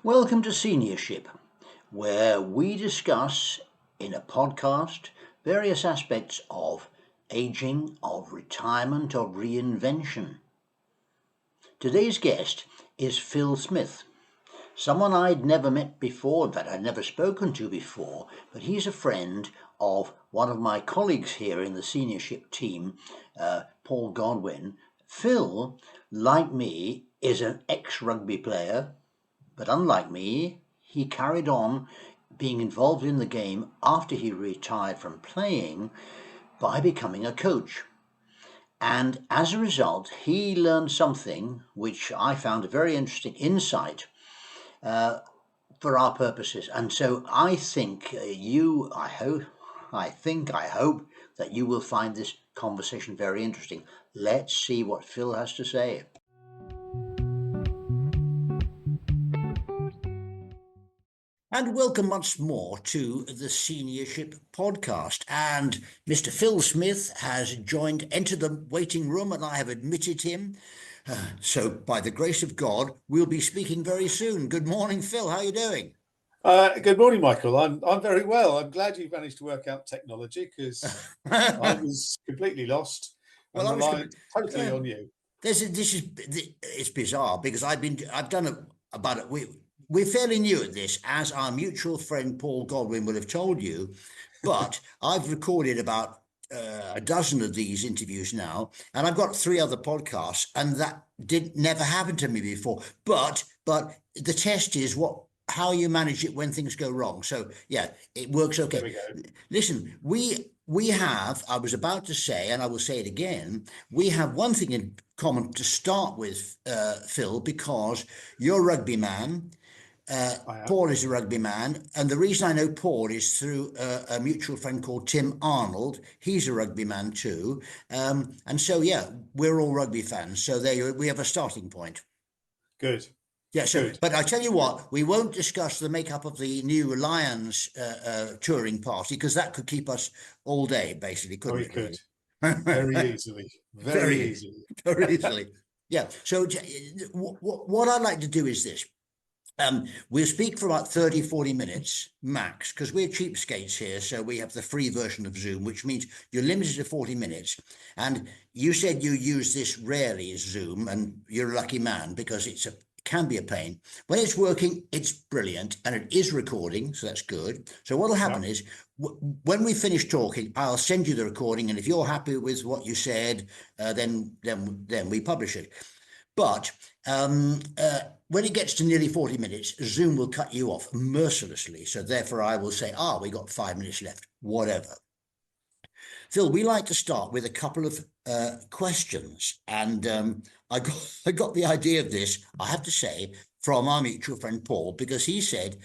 Welcome to Seniorship, where we discuss in a podcast various aspects of aging, of retirement, of reinvention. Today's guest is Phil Smith, someone I'd never met before, in fact, I'd never spoken to before, but he's a friend of one of my colleagues here in the Seniorship team, Paul Godwin. Phil, like me, is an ex-rugby player. But unlike me, he carried on being involved in the game after he retired from playing by becoming a coach. And as a result, he learned something which I found a very interesting insight for our purposes. And so I think I hope that you will find this conversation very interesting. Let's see what Phil has to say. And welcome once more to the Seniorship podcast. And Mr. Phil Smith has entered the waiting room, and I have admitted him. So by the grace of God, we'll be speaking very soon. Good morning, Phil. How are you doing? Good morning, Michael. I'm very well. I'm glad you managed to work out technology because I was completely lost and reliant totally on you. It's bizarre because I've done about it. We're fairly new at this, as our mutual friend Paul Godwin will have told you, but I've recorded about a dozen of these interviews now, and I've got 3 other podcasts, and that never happened to me before. But the test is how you manage it when things go wrong. So yeah, it works okay. There we go. Listen, we have, I was about to say, and I will say it again, we have one thing in common to start with, Phil, because you're a rugby man. Paul is a rugby man, and the reason I know Paul is through a mutual friend called Tim Arnold. He's a rugby man too, and so yeah, we're all rugby fans. So we have a starting point. Good. Yeah. So, Good. but I tell you what, we won't discuss the makeup of the new Lions touring party because that could keep us all day, basically, couldn't it? We could very easily, very easily, very easily. Yeah. So, what I'd like to do is this. We'll speak for about 30, 40 minutes max, because we're cheapskates here. So we have the free version of Zoom, which means you're limited to 40 minutes. And you said you use this rarely as Zoom, and you're a lucky man because it can be a pain. When it's working, it's brilliant, and it is recording, so that's good. So what will happen is when we finish talking, I'll send you the recording, and if you're happy with what you said, then we publish it. But when it gets to nearly 40 minutes, Zoom will cut you off mercilessly. So therefore, I will say, we got 5 minutes left, whatever. Phil, we like to start with a couple of questions. And I got the idea of this, I have to say, from our mutual friend Paul, because he said,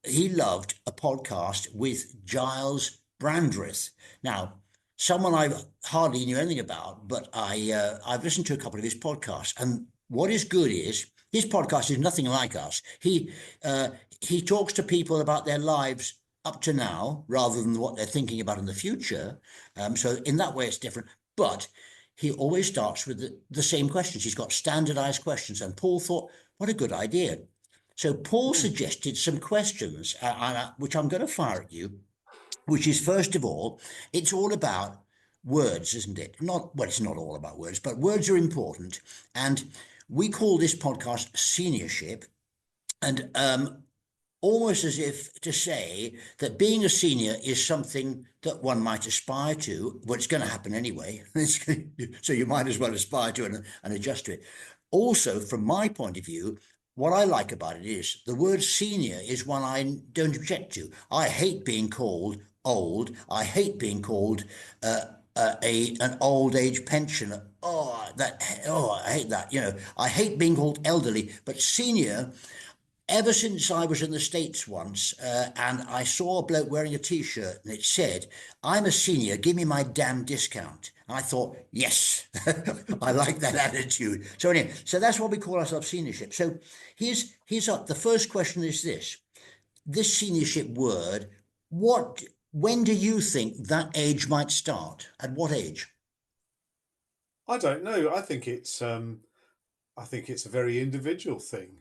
he loved a podcast with Giles Brandreth. Now, someone I hardly knew anything about, but I've listened to a couple of his podcasts. And what is good is his podcast is nothing like us. He talks to people about their lives up to now rather than what they're thinking about in the future. So in that way, it's different. But he always starts with the same questions. He's got standardized questions. And Paul thought, what a good idea. So Paul suggested some questions, which I'm going to fire at you, which is, first of all, it's all about words, isn't it? It's not all about words, but words are important. And we call this podcast Seniorship, and almost as if to say that being a senior is something that one might aspire to. Well, it's going to happen anyway, so you might as well aspire to it and adjust to it. Also, from my point of view, what I like about it is the word senior is one I don't object to. I hate being called old. I hate being called an old age pensioner. I hate that. I hate being called elderly, but senior. Ever since I was in the States once, and I saw a bloke wearing a T-shirt, and it said, "I'm a senior. Give me my damn discount." And I thought, yes, I like that attitude. So anyway, so that's what we call ourselves, seniorship. So here's up. The first question is this seniorship word. When do you think that age might start? At what age? I don't know. I think it's a very individual thing.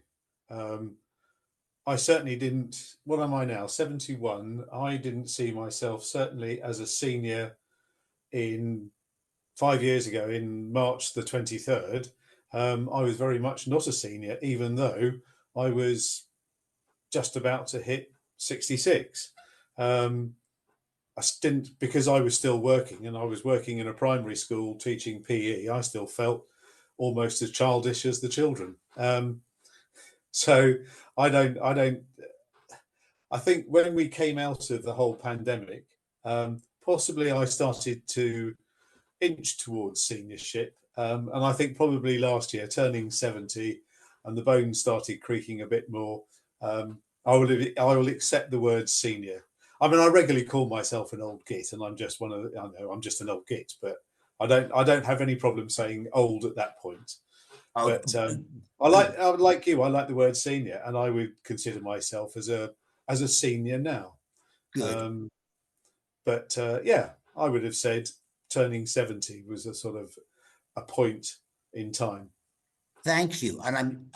I certainly didn't. What am I now? 71. I didn't see myself certainly as a senior in 5 years ago, in March the 23rd. I was very much not a senior, even though I was just about to hit 66. I didn't, because I was still working, and I was working in a primary school teaching PE. I still felt almost as childish as the children. So I don't. I think when we came out of the whole pandemic, possibly I started to inch towards seniorship, and I think probably last year, turning 70, and the bones started creaking a bit more. I will accept the word senior. I mean, I regularly call myself an old git, and I'm just one of I know I'm just an old git, but I don't have any problem saying old at that point. Oh, But good, I would like you. I like the word senior, and I would consider myself as a senior now. good. Um, but yeah, I would have said turning 70 was a sort of a point in time. Thank you. And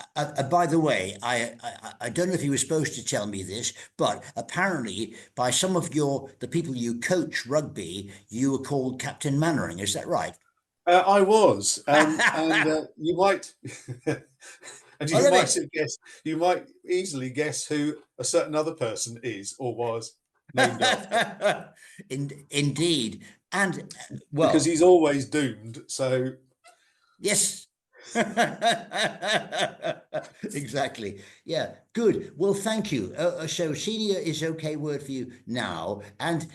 by the way, I don't know if you were supposed to tell me this, but apparently by some of the people you coach rugby, you were called Captain Mannering. Is that right? I was, and you might, and I you love might it. have guessed, you might easily guess who a certain other person is or was named after, Indeed. And because well, he's always doomed. So yes. Exactly. Yeah. Good. Well, thank you. So senior is okay word for you now. And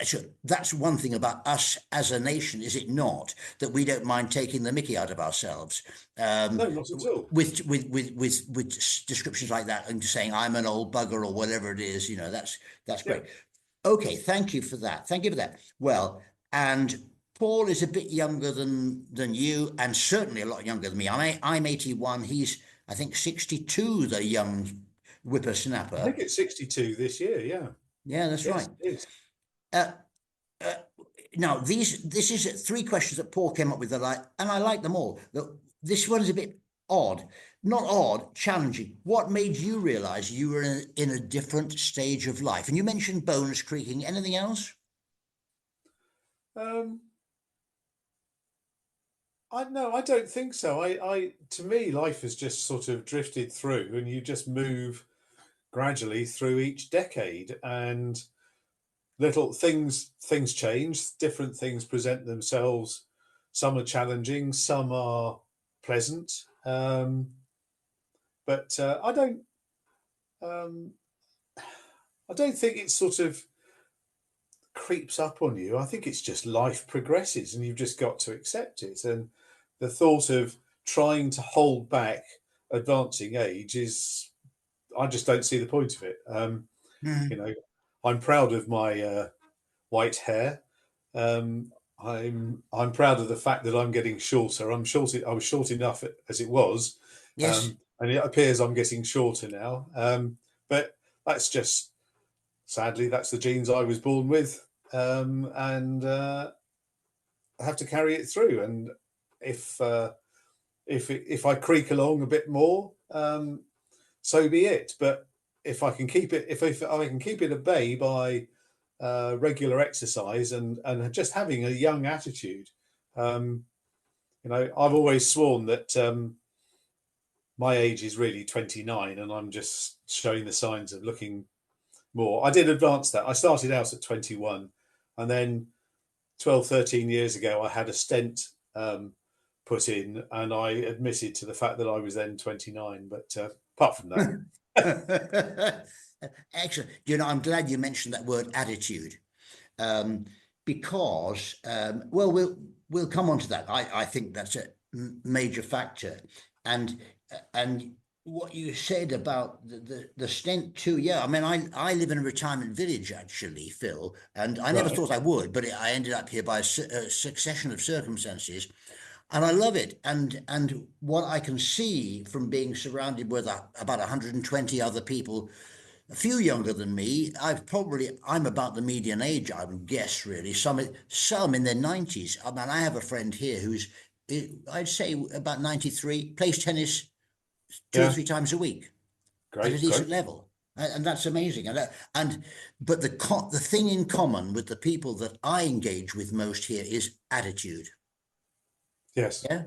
so that's one thing about us as a nation, is it not? That we don't mind taking the mickey out of ourselves, no, not at all. with descriptions like that, and saying I'm an old bugger or whatever it is. That's Yeah. great. Okay, thank you for that. Thank you for that. Well, and Paul is a bit younger than you, and certainly a lot younger than me. I'm 81. He's, I think, 62. The young I whippersnapper. think it's 62 this year. Yeah. Yeah, that's Yes, right. it is. Uh, uh, Now, this is three questions that Paul came up with, and I like them all. This one is a bit odd, not odd, challenging. What made you realize you were in a different stage of life? And you mentioned bones creaking. Anything else? Um, I don't think so. To me, life has just sort of drifted through, and you just move gradually through each decade, and little things change. Different things present themselves. Some are challenging, some are pleasant. But um, I don't think it sort of creeps up on you. I think it's just life progresses, and you've just got to accept it. And the thought of trying to hold back advancing age is, I just don't see the point of it. You Mhm. know, I'm proud of my white hair. I'm proud of the fact that I'm getting shorter. I'm short. I was short enough as it was, Yes. and it appears I'm getting shorter now. But that's just, sadly, that's the genes I was born with, and I have to carry it through. And if if I creak along a bit more, so be it. But if I can keep it at bay by regular exercise and just having a young attitude. I've always sworn that my age is really 29, and I'm just showing the signs of looking more. I did advance that. I started out at 21, and then 12, 13 years ago, I had a stent put in, and I admitted to the fact that I was then 29. But apart from that, Excellent. I'm glad you mentioned that word attitude, um, because well, we'll come on to that. I think that's a major factor, and and what you said about the stent too. Yeah, I mean, I live in a retirement village actually, Phil, and I never right? thought I would, but I ended up here by a succession of circumstances, and I love it. And what I can see from being surrounded with about 120 other people, a few younger than me. I'm about the median age, I would guess, really. Some in their 90s. I mean, I have a friend here who's, I'd say, about 93, plays tennis two or Yeah, three times a week at a great, decent great. level. And that's amazing. But the thing in common with the people that I engage with most here is attitude. Yes. Yeah.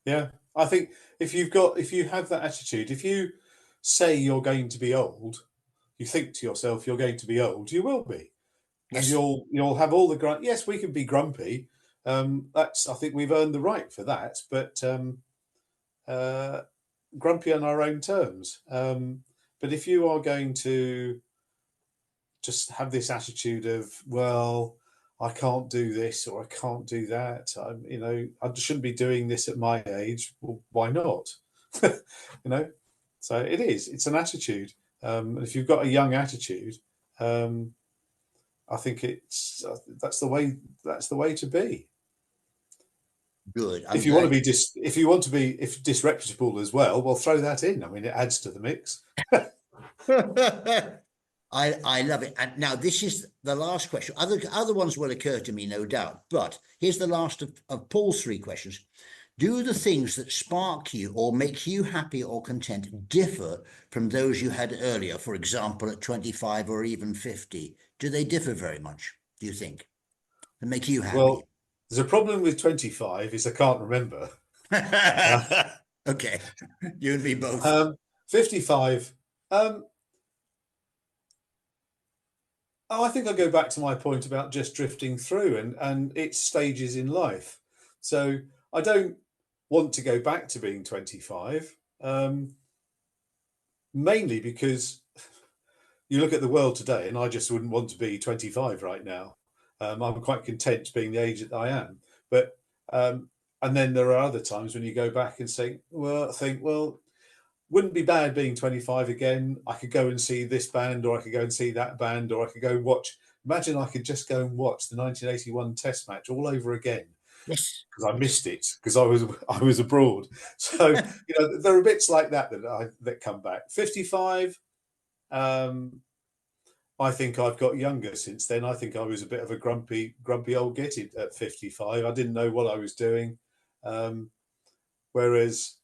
Yeah. I think if you have that attitude, if you say you're going to be old, you think to yourself you're going to be old, you will be. And Yes. you'll have all the grunt. Yes, we can be grumpy. I think we've earned the right for that, but uh, grumpy on our own terms. But if you are going to just have this attitude of, well, I can't do this or I can't do that, I shouldn't be doing this at my age. Well, why not? you know, so it's an attitude. And if you've got a young attitude, um, I think that's the way to be. Good. I'm If you want to glad. be if you want to be if disreputable as well, throw that in. I mean, it adds to the mix. I love it. And now this is the last question. Other ones will occur to me, no doubt. But here's the last of Paul's three questions. Do the things that spark you or make you happy or content differ from those you had earlier? For example, at 25 or even 50, do they differ very much, do you think, to make you happy? Well, there's a problem with 25 is I can't remember. Uh, Okay, you and me both. 55. Um, I think I go back to my point about just drifting through and its stages in life. So I don't want to go back to being 25, mainly because you look at the world today, and I just wouldn't want to be 25 right now. I'm quite content being the age that I am. But and then there are other times when you go back and think, well, wouldn't be bad being 25 again. I could go and see this band, or I could go and see that band, or I could go watch. Imagine I could just go and watch the 1981 Test match all over again Yes. because I missed it because I was abroad. So there are bits like that that come back. 55. Um, I think I've got younger since then. I think I was a bit of a grumpy old git at 55. I didn't know what I was doing. Um, Whereas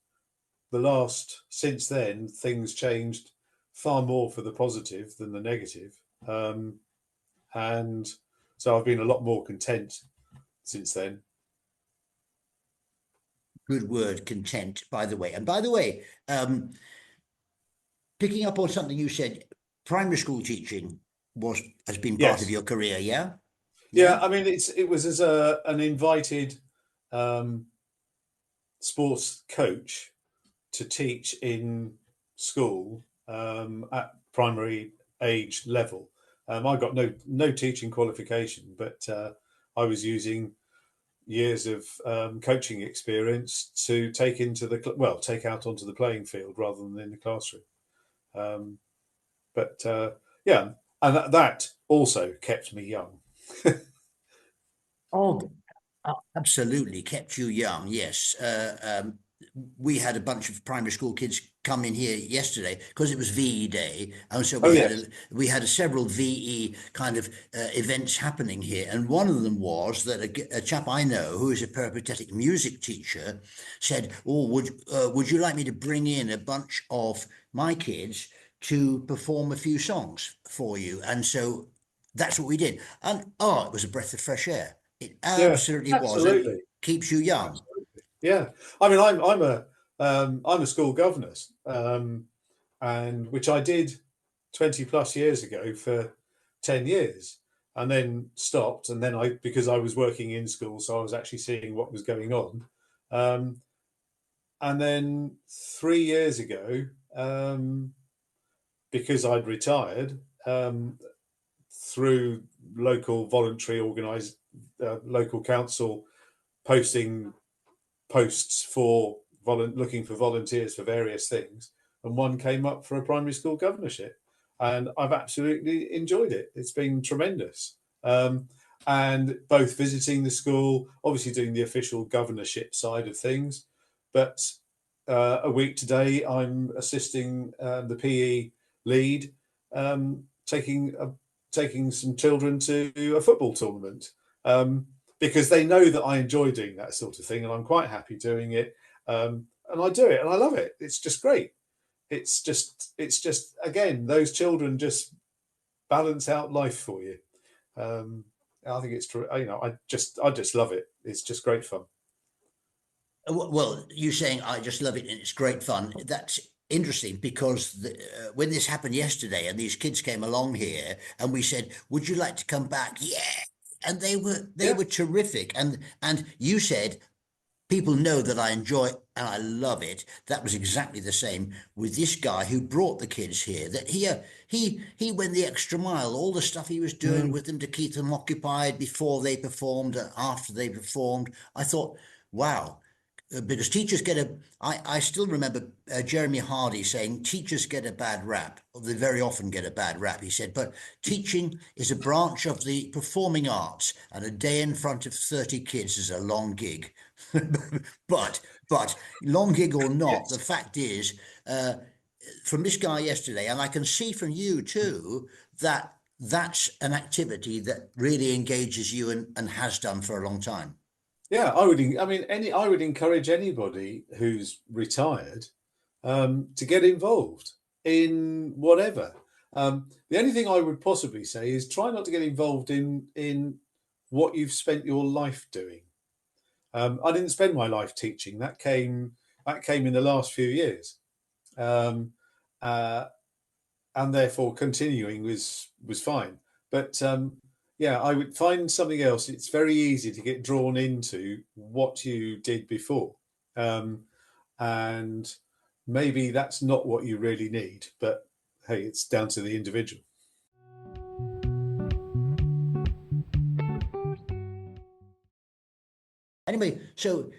since then, things changed far more for the positive than the negative. And so I've been a lot more content since then. Good word, content, by the way. And by the way, picking up on something you said, primary school teaching has been part of Yes. your career, yeah? Yeah. Yeah. I mean, it was as an invited um, sports coach to teach in school at primary age level. I got no teaching qualification, but I was using years of coaching experience to take out onto the playing field rather than in the classroom. Um, but yeah, and that also kept me young. Oh, absolutely. Kept you young. Yes. We had a bunch of primary school kids come in here yesterday because it was VE Day, and so Oh yes, we had several VE kind of events happening here, and one of them was that a chap I know who is a peripatetic music teacher said, "Oh, would you like me to bring in a bunch of my kids to perform a few songs for you?" And so that's what we did, and oh, it was a breath of fresh air. It yeah, absolutely was, and it absolutely, keeps you young. absolutely, yeah. I mean, I'm a school governess, and which I did 20 plus years ago for 10 years, and then stopped, and then because I was working in school, so I was actually seeing what was going on. Um, and then 3 years ago, because I'd retired, through local voluntary organised local council posting posts for looking for volunteers for various things, and one came up for a primary school governorship, and I've absolutely enjoyed it. It's been tremendous. And both visiting the school, obviously doing the official governorship side of things, but a week today I'm assisting the PE lead, taking some children to a football tournament, because they know that I enjoy doing that sort of thing, and I'm quite happy doing it. And I do it, and I love it. It's just great. it's just again, those children just balance out life for you. I think it's true. I just love it. It's just great fun. Well, you saying I just love it and it's great fun. That's interesting because when this happened yesterday and these kids came along here and we said, "Would you like to come back?" Yeah, and they Yeah. were terrific. And you said, people know that I enjoy and I love it. That was exactly the same with this guy who brought the kids here. That he went the extra mile. All the stuff he was doing Mm. with them to keep them occupied before they performed and after they performed. I thought, wow. Because teachers get I still remember Jeremy Hardy saying teachers get a bad rap, or they very often get a bad rap, he said, but teaching is a branch of the performing arts, and a day in front of 30 kids is a long gig. but but long gig or not, the Yes. fact is, uh, from this guy yesterday, and I can see from you too, that that's an activity that really engages you and has done for a long time. Yeah, I would encourage anybody who's retired to get involved in whatever. The only thing I would possibly say is try not to get involved in what you've spent your life doing. I didn't spend my life teaching. That came in the last few years, um, uh, and therefore continuing was fine. But yeah, I would find something else. It's very easy to get drawn into what you did before, um, and maybe that's not what you really need. But hey, it's down to the individual. Anyway, so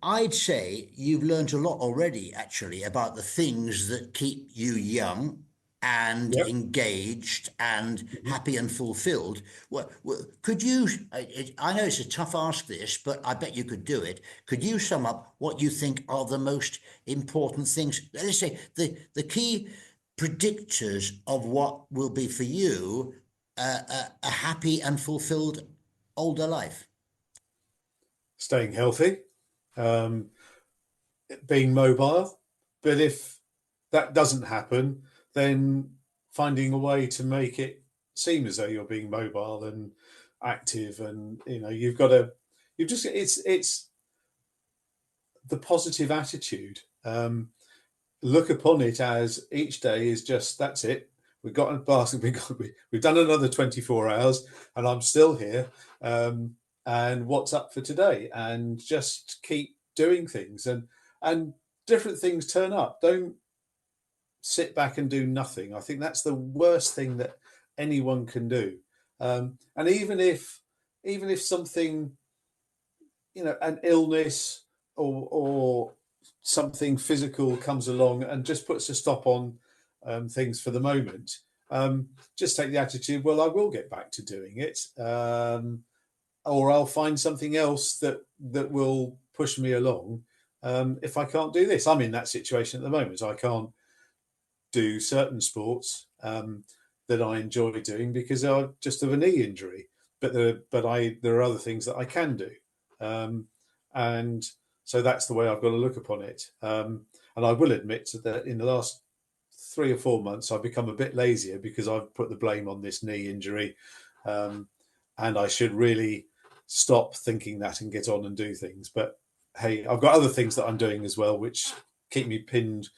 I'd say you've learned a lot already, actually, about the things that keep you young and Yep. engaged and Mhm. happy and fulfilled. Could you, I know it's a tough ask this, but I bet you could do it. Could you sum up what you think are the most important things? Let's say the key predictors of what will be for you a happy and fulfilled older life. Staying healthy, um, being mobile. But if that doesn't happen, then finding a way to make it seem as though you're being mobile and active, and you've got to, you just it's the positive attitude. Look upon it as each day is just that's it. We've got a basket. We've done another 24 hours, and I'm still here. And what's up for today? And just keep doing things, and different things turn up. Don't sit back and do nothing. I think that's the worst thing that anyone can do. And even if something, an illness or something physical comes along and just puts a stop on things for the moment, just take the attitude, well, I will get back to doing it, or I'll find something else that will push me along. If I can't do this, I'm in that situation at the moment. I can't do certain sports that I enjoy doing because I just have a knee injury. But there are other things that I can do, and so that's the way I've got to look upon it. And I will admit that in the last 3 or 4 months, I've become a bit lazier because I've put the blame on this knee injury, and I should really stop thinking that and get on and do things. But hey, I've got other things that I'm doing as well, which keep me pinned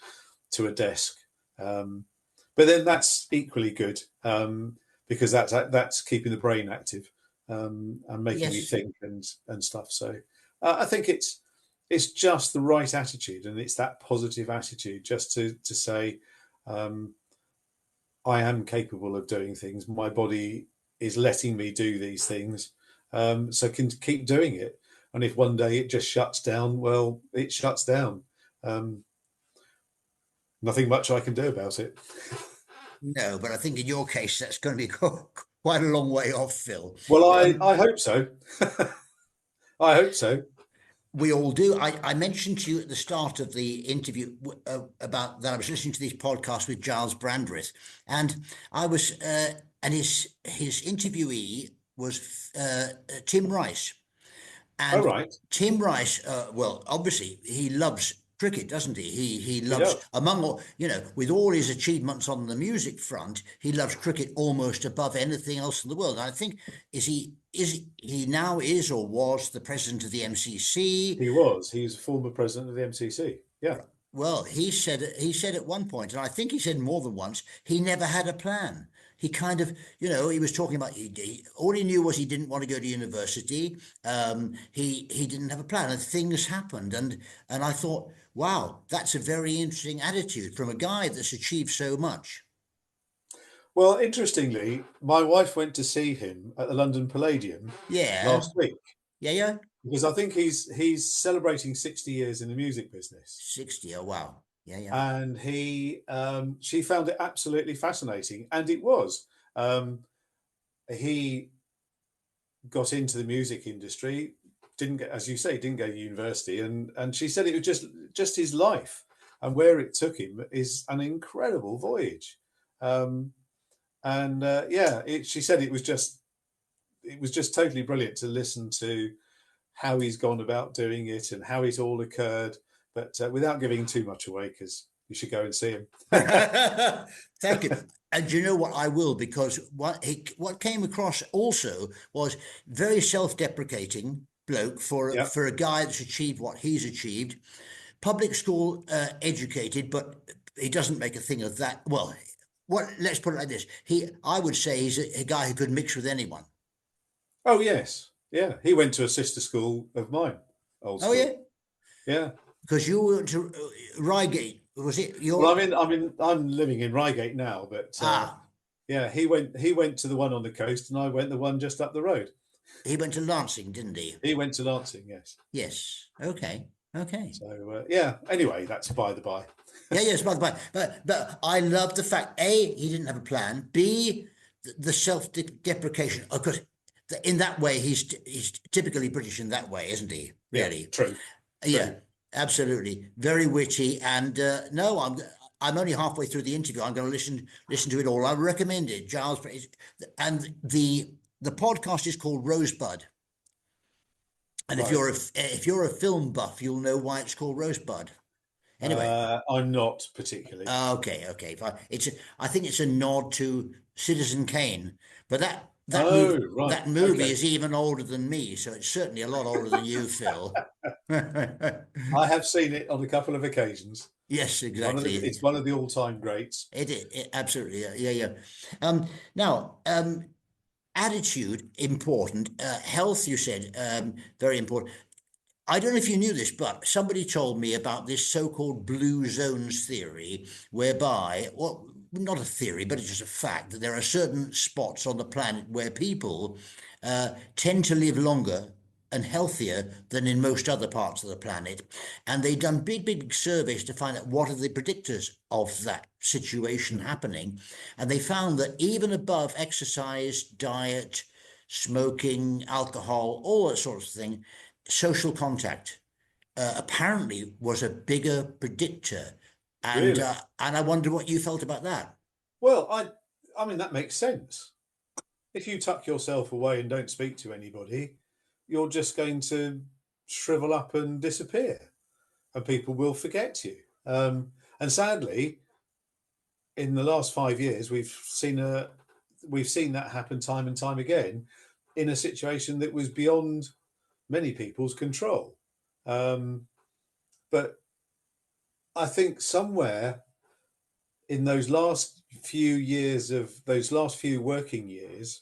to a desk. Um, but then that's equally good, because that's keeping the brain active, and making me Yes. think and stuff. So I think it's just the right attitude, and it's that positive attitude just to say, um, I am capable of doing things. My body is letting me do these things, so can keep doing it. And if one day it just shuts down, well, it shuts down. Um, Nothing much I can do about it. No, but I think in your case, that's going to be quite a long way off, Phil. Well, I Um, I hope so. I hope so. we all do. I mentioned to you at the start of the interview about that I was listening to this podcast with Giles Brandreth, and I was, and his interviewee was Tim Rice, All and right. Tim Rice. Well, obviously he loves cricket, doesn't he? He He loves, does. among all, with all his achievements on the music front, he loves cricket almost above anything else in the world. And I think he now is or was the president of the MCC. He was. He's a former president of the MCC. Yeah. Well, he said at one point, and I think he said more than once, he never had a plan. He kind of, he was talking about all he knew was he didn't want to go to university. He didn't have a plan, and things happened. And I thought, wow, that's a very interesting attitude from a guy that's achieved so much. Well, interestingly, my wife went to see him at the London Palladium Yeah, last week yeah, yeah. because I think he's celebrating 60 years in the music business. 60. Oh, wow. Yeah, yeah. And she found it absolutely fascinating, and it was. He got into the music industry, didn't get, as you say, didn't go to university, and she said it was just his life, and where it took him is an incredible voyage. She said it was just totally brilliant to listen to how he's gone about doing it and how it all occurred, but without giving too much away, because you should go and see him. Thank you. And you know what? I will, because what came across also was very self-deprecating bloke for Yeah. for a guy that's achieved what he's achieved. Public school educated, but he doesn't make a thing of that. Well, let's put it like this. I would say he's a guy who could mix with anyone. Oh yes, yeah. He went to a sister school of mine, old Oh school. yeah, Yeah. because you went to Reigate, was it? Well, I'm living in Reigate now, but yeah, he went to the one on the coast, and I went the one just up the road. he went to Lancing, didn't he? He went to Lancing, yes. Yes. Okay. Okay. So yeah. Anyway, that's by the by. Yeah, yes, by the way, but I love the fact A, he didn't have a plan. B, the self-deprecation, because in that way he's typically British in that way, isn't he? Really? Yeah, true. Yeah, absolutely. Very witty. And no, I'm only halfway through the interview. I'm going to listen to it all. I recommend it, Giles. And the podcast is called Rosebud. And Right. if you're a film buff, you'll know why it's called Rosebud. Anyway. I'm not particularly. Okay, fine. I think it's a nod to Citizen Kane, but that Oh, right. that movie Okay. is even older than me, so it's certainly a lot older than you, Phil. I have seen it on a couple of occasions. Yes, exactly. It's one of the all-time greats. It absolutely, yeah. Now, attitude important, health. You said very important. I don't know if you knew this, but somebody told me about this so-called blue zones theory, whereby, well, not a theory, but it's just a fact that there are certain spots on the planet where people tend to live longer and healthier than in most other parts of the planet. And they've done big surveys to find out what are the predictors of that situation happening. And they found that even above exercise, diet, smoking, alcohol, all that sort of thing, social contact apparently was a bigger predictor, and Really? I wonder what you felt about that. Well, I mean that makes sense. If you tuck yourself away and don't speak to anybody, you're just going to shrivel up and disappear, and people will forget you. And sadly, in the last 5 years, we've seen that happen time and time again in a situation that was beyond many people's control. But I think somewhere in those last few working years,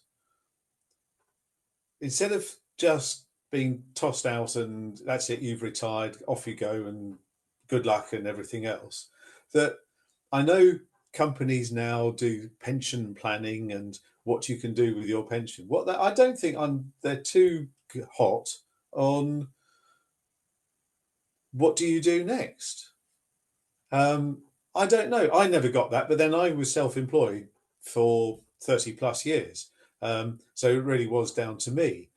instead of just being tossed out and that's it, you've retired, off you go, and good luck and everything else, that I know companies now do pension planning and what you can do with your pension. I don't think they're too hot on what do you do next. I don't know. I never got that, but then I was self-employed for 30 plus years. So it really was down to me.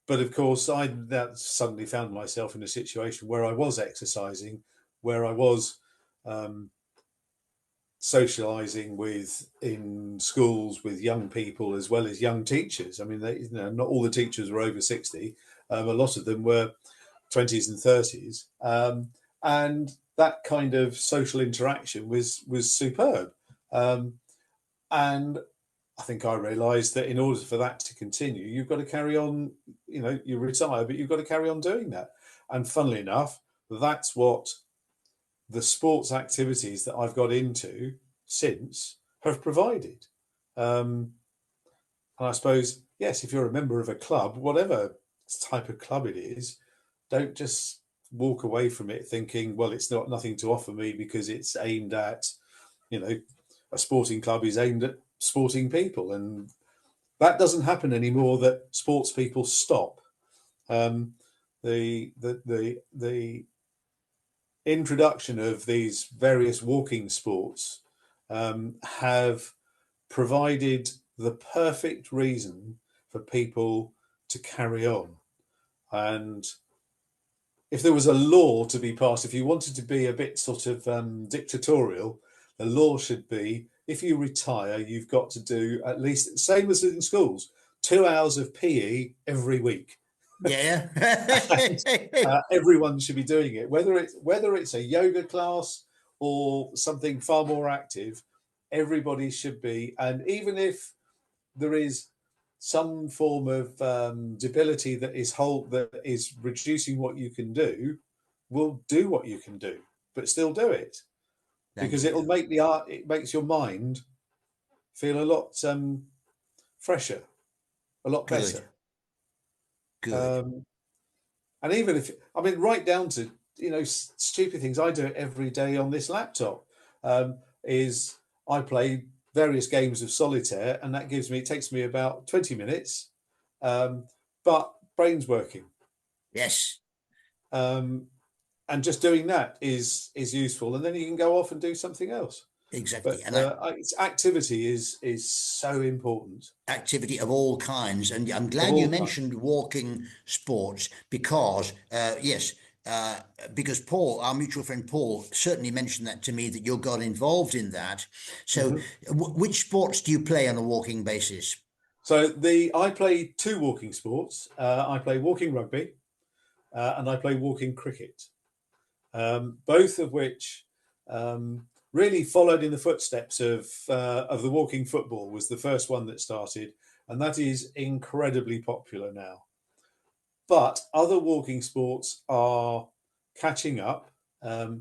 But of course, I suddenly found myself in a situation where I was exercising, where I was socializing in schools with young people as well as young teachers. I mean, not all the teachers were over 60. A lot of them were 20s and 30s. and that kind of social interaction was superb. And I think I realised that in order for that to continue, you've got to carry on. You know, you retire, but you've got to carry on doing that. And funnily enough, that's what the sports activities that I've got into since have provided. And I suppose, yes, if you're a member of a club, whatever type of club it is, don't just walk away from it thinking, well, it's not nothing to offer me because it's aimed at, you know, a sporting club is aimed at sporting people. And that doesn't happen anymore, that sports people stop. The introduction of these various walking sports have provided the perfect reason for people to carry on. And if there was a law to be passed, if you wanted to be a bit sort of dictatorial, the law should be, if you retire, you've got to do at least, same as in schools, 2 hours of PE every week. Yeah. Everyone should be doing it, whether it's a yoga class or something far more active. Everybody should be, and even if there is some form of debility that is reducing what you can do, will do what you can do, but still do it, Thank because you. it makes your mind feel a lot fresher, a lot Good. better. Good. And even if, I mean, right down to, you know, stupid things, I do it every day on this laptop. Is I play various games of solitaire, and that it takes me about 20 minutes, but brain's working. Yes. And just doing that is useful, and then you can go off and do something else. Exactly. But And activity is so important. activity of all kinds. And I'm Of glad you all kinds. mentioned walking sports because, yes, because Paul, our mutual friend Paul, certainly mentioned that to me, that you got involved in that. So, which sports do you play on a walking basis? So I play two walking sports. I play walking rugby, and I play walking cricket. Both of which really followed in the footsteps of the walking football. Was the first one that started, and that is incredibly popular now. But other walking sports are catching up. The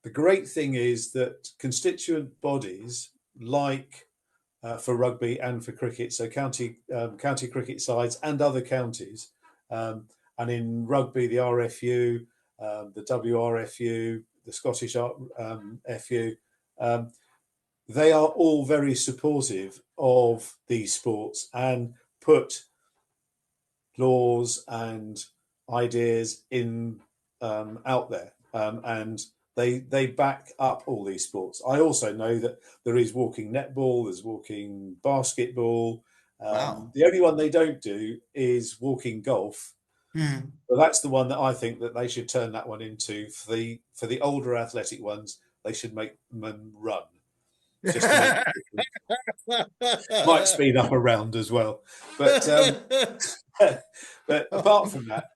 great thing is that constituent bodies, like for rugby and for cricket, so county cricket sides and other counties, and in rugby the RFU, the WRFU, the Scottish FU, they are all very supportive of these sports and put laws and ideas in out there, and they back up all these sports. I also know that there is walking netball, there's walking basketball. Wow. The only one they don't do is walking golf. Hmm. But that's the one that I think that they should turn that one into, for the older athletic ones. They should make them run, just to make it different. Might speed up a round as well. But but apart from that,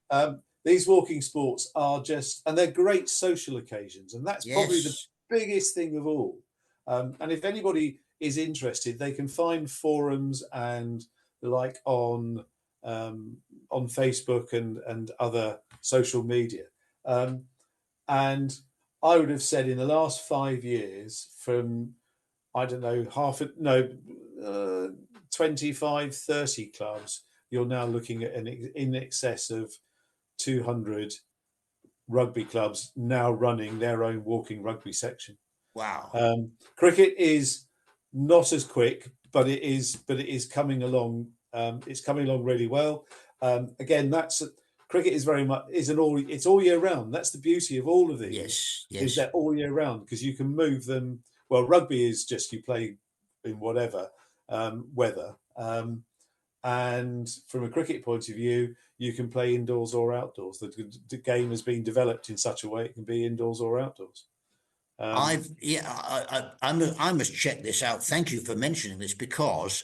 these walking sports are just, and they're great social occasions, and that's probably the Yes. biggest thing of all. And if anybody is interested, they can find forums and the like on Facebook and other social media. And I would have said in the last 5 years, from, I don't know, 25, 30 clubs, you're now looking at in excess of 200 rugby clubs now running their own walking rugby section. Wow. Cricket is not as quick, but it is coming along. It's coming along really well. Again, cricket is very much it's all year round. That's the beauty of all of these. Yes. Is Yes. they're all year round, because you can move them. Well, rugby is just you play in whatever weather. And from a cricket point of view, you can play indoors or outdoors. The game has been developed in such a way it can be indoors or outdoors. I must check this out. Thank you for mentioning this because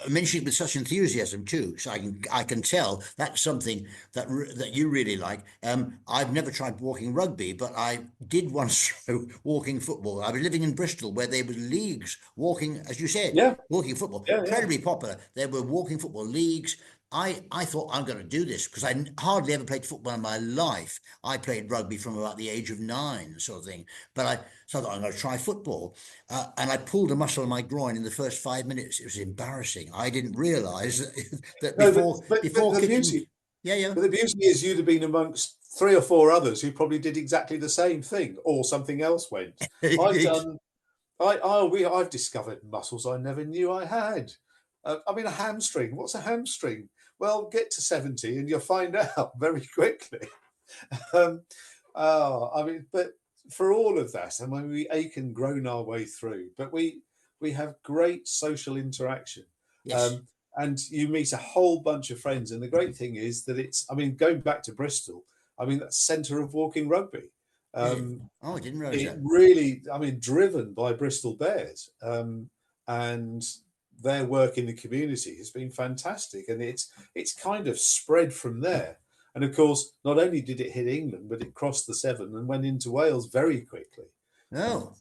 mentioning it with such enthusiasm too, so I can tell that's something that you really like. I've never tried walking rugby, but I did once throw walking football. I was living in Bristol, where there were leagues walking, as you said, Yeah, walking football, yeah, yeah. incredibly popular. There were walking football leagues. I thought I'm going to do this because hardly ever played football in my life. I played rugby from about the age of 9, sort of thing. But so I thought I'm going to try football. And I pulled a muscle in my groin in the first 5 minutes. It was embarrassing. I didn't realise that No, before the kicking. beauty, Yeah, yeah. but the beauty is you'd have been amongst 3 or 4 others who probably did exactly the same thing, or something else went. I've done. I've discovered muscles I never knew I had. I mean, a hamstring. What's a hamstring? Well, get to 70 and you'll find out very quickly. um, I mean, but for all of that, I mean, we ache and groan our way through, but we have great social interaction. Yes. Um, and you meet a whole bunch of friends. And the great thing is that I mean, going back to Bristol, I mean, that's centre of walking rugby. Is it? Um, Oh, I didn't realise it that. really, I mean, driven by Bristol Bears, and their work in the community has been fantastic, and it's kind of spread from there. And of course, not only did it hit England, but it crossed the Severn and went into Wales very quickly. And Oh,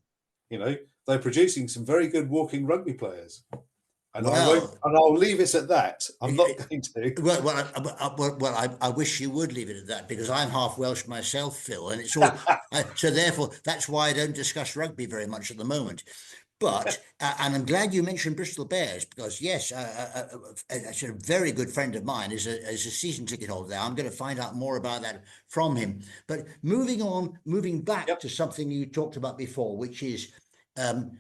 you know, they're producing some very good walking rugby players. And I won't, well. and I'll leave it at that. I'm not eh, going to. I wish you would leave it at that because I'm half Welsh myself, Phil, and it's all. So therefore, that's why I don't discuss rugby very much at the moment. But and I'm glad you mentioned Bristol Bears because yes, a very good friend of mine is a season ticket holder there. I'm going to find out more about that from him. But moving back Yep. to something you talked about before, which is um,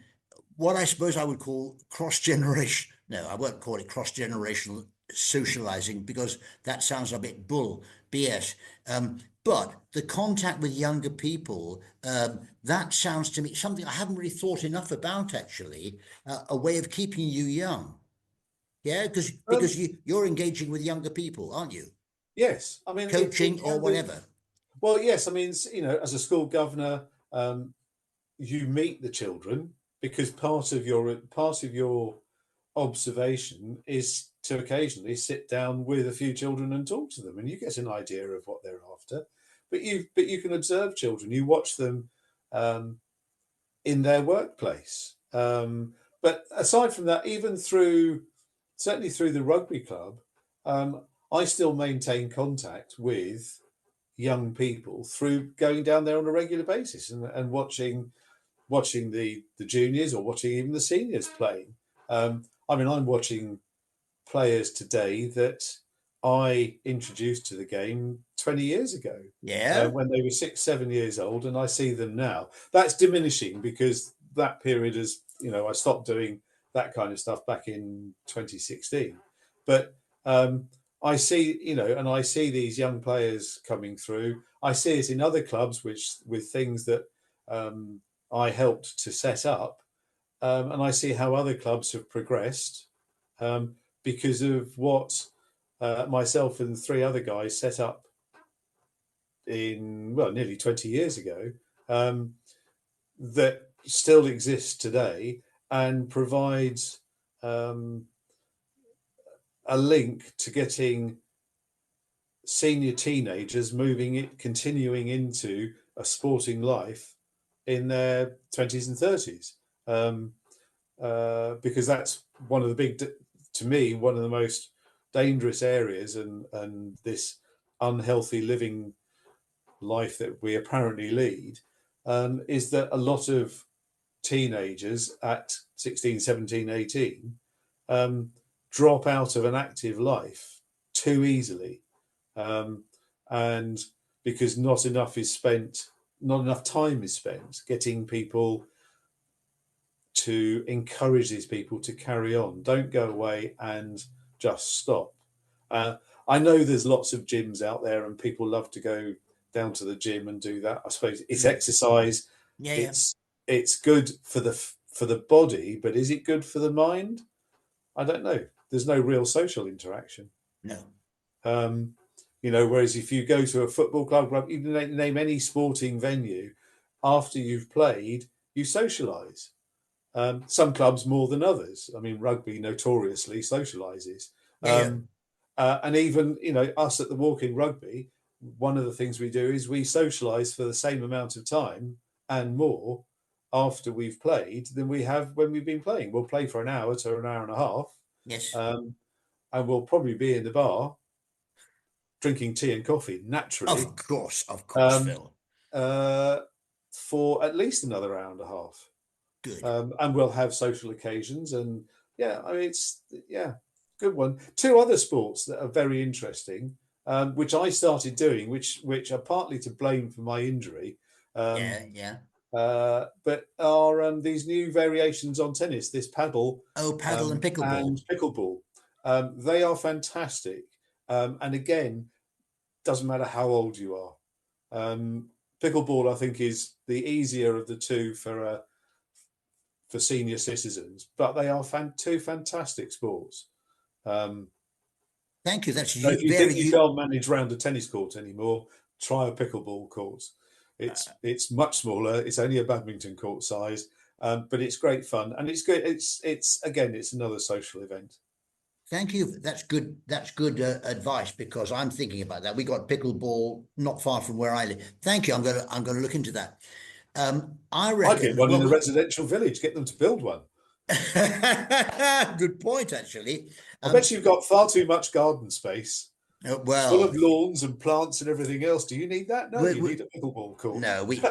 what I suppose I would call cross generation. No, I won't call it cross generational socializing because that sounds a bit BS. But the contact with younger people, that sounds to me something I haven't really thought enough about actually, a way of keeping you young. Yeah, because Um, you're engaging with younger people, aren't you? yes, I mean it Coaching or can be. whatever. Well, yes, I mean, you know, as a school governor, you meet the children because part of your observation is to occasionally sit down with a few children and talk to them, and you get an idea of what they're after. But you can observe children. You watch them um, in their workplace. But aside from that, even certainly through the rugby club, um, I still maintain contact with young people through going down there on a regular basis and watching the juniors or watching even the seniors playing. I mean, I'm watching players today that I introduced to the game 20 years ago, Yeah. when they were 6, 7 years old, and I see them now. That's diminishing because that period is, you know, I stopped doing that kind of stuff back in 2016. But I see, you know, and I see these young players coming through. I see it in other clubs, which with things that I helped to set up, and I see how other clubs have progressed um, because of what myself and 3 other guys set up in, well, nearly 20 years ago, um, that still exists today and provides um, a link to getting senior teenagers continuing into a sporting life in their 20s and 30s. Um, because that's one of the to me, one of the most dangerous areas, and this unhealthy living life that we apparently lead, is that a lot of teenagers at 16, 17, 18 drop out of an active life too easily, um, and because not enough time is spent getting people to encourage these people to carry on. Don't go away and just stop. Uh, I know there's lots of gyms out there, and people love to go down to the gym and do that. I suppose it's Mm. exercise. Yeah, yeah. It's good for the body, but is it good for the mind? I don't know. There's no real social interaction. No. Um, you know, whereas if you go to a football club, you name any sporting venue, after you've played, you socialise. Some clubs more than others. I mean, rugby notoriously socialises. Yeah. And even, us at the Walking Rugby, one of the things we do is we socialise for the same amount of time and more after we've played than we have when we've been playing. We'll play for an hour to an hour and a half, Yes. and we'll probably be in the bar drinking tea and coffee, naturally, Of course, um, Phil. for at least another hour and a half. Good. And we'll have social occasions, and it's good one. Two other sports that are very interesting, which I started doing, which are partly to blame for my injury, Yeah. but are these new variations on tennis, this paddle, Paddle and pickleball. and pickleball. They are fantastic, and again, doesn't matter how old you are. Pickleball, I think, is the easier of the two for senior citizens, but they are two fantastic sports. Thank you. That's So if you very. think you can't manage round a tennis court anymore, try a pickleball court. It's much smaller. It's only a badminton court size, but it's great fun, and it's good. It's again, it's another social event. Thank you. That's good. That's good advice, because I'm thinking about that. We got pickleball not far from where I live. Thank you. I'm going to look into that. I reckon. I'd get one in a residential village. Get them to build one. Good point, actually. I bet you've got far too much garden space. Well, full of lawns and plants and everything else. Do you need that? No, you need a pickleball court. No, we've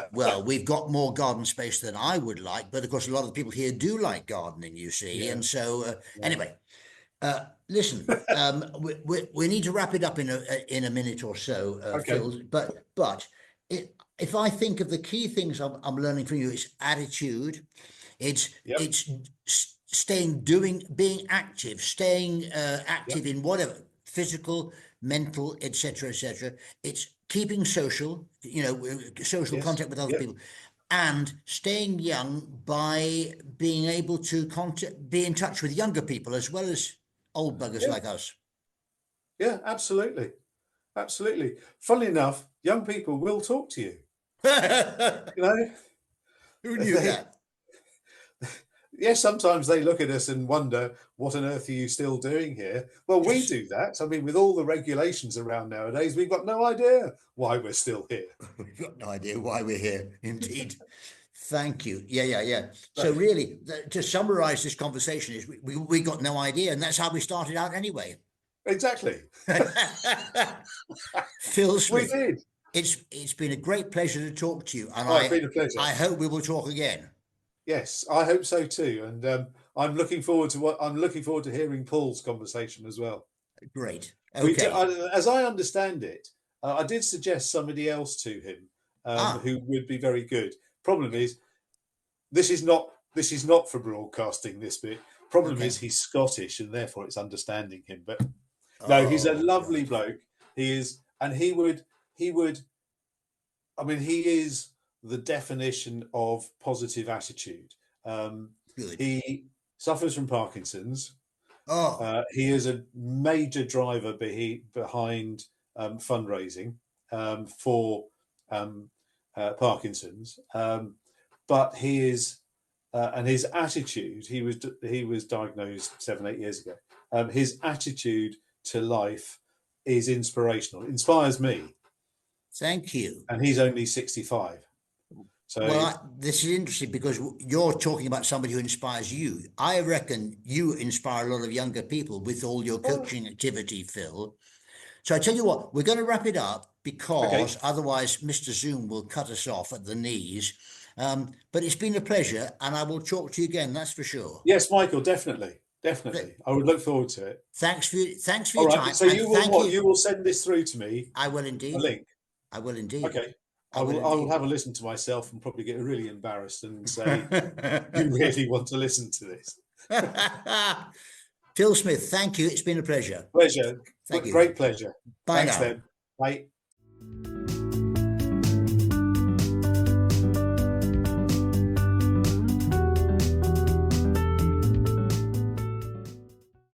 got more garden space than I would like, but of course a lot of the people here do like gardening, you see. Yeah. And so anyway, listen, we need to wrap it up in a minute or so, okay. Phil. But if I think of the key things I'm learning from you, it's attitude, it's being active, staying active in whatever, physical, mental, etc. It's keeping social, social contact with other people, and staying young by being able to be in touch with younger people as well as old buggers like us. Yeah, absolutely. Funnily enough, young people will talk to you. Who knew that? Yes, sometimes they look at us and wonder, what on earth are you still doing here? Well, we do that. I mean, with all the regulations around nowadays, we've got no idea why we're still here. We've got no idea why we're here, indeed. Thank you. Yeah. So really, to summarize this conversation is we got no idea, and that's how we started out anyway. Exactly. Phil Smith, we did. It's been a great pleasure to talk to you, and it's been a pleasure. I hope we will talk again. Yes, I hope so too, and I'm looking forward to hearing Paul's conversation as well. Great. Okay. As I understand it, I did suggest somebody else to him who would be very good. Problem is, this is not for broadcasting. This bit. Problem is, he's Scottish, and therefore it's understanding him. But no, he's a lovely bloke. He is, and he would. I mean, he is the definition of positive attitude. He suffers from Parkinson's. He is a major driver behind fundraising for Parkinson's. But he is, and his attitude. He was diagnosed 7-8 years ago. His attitude to life is inspirational. It inspires me. Thank you. And he's only 65. So this is interesting because you're talking about somebody who inspires you. I reckon you inspire a lot of younger people with all your coaching activity, Phil. So I tell you what, we're going to wrap it up because otherwise Mr. Zoom will cut us off at the knees. But it's been a pleasure, and I will talk to you again. That's for sure. Yes, Michael, definitely. I would look forward to it. Thanks for your time. So you will send this through to me. I will indeed. A link. I will indeed. Okay. I will have a listen to myself and probably get really embarrassed and say, you really want to listen to this. Phil Smith, thank you. It's been a pleasure. Pleasure. Thank you. Great pleasure. Bye. Thanks now. then. Bye.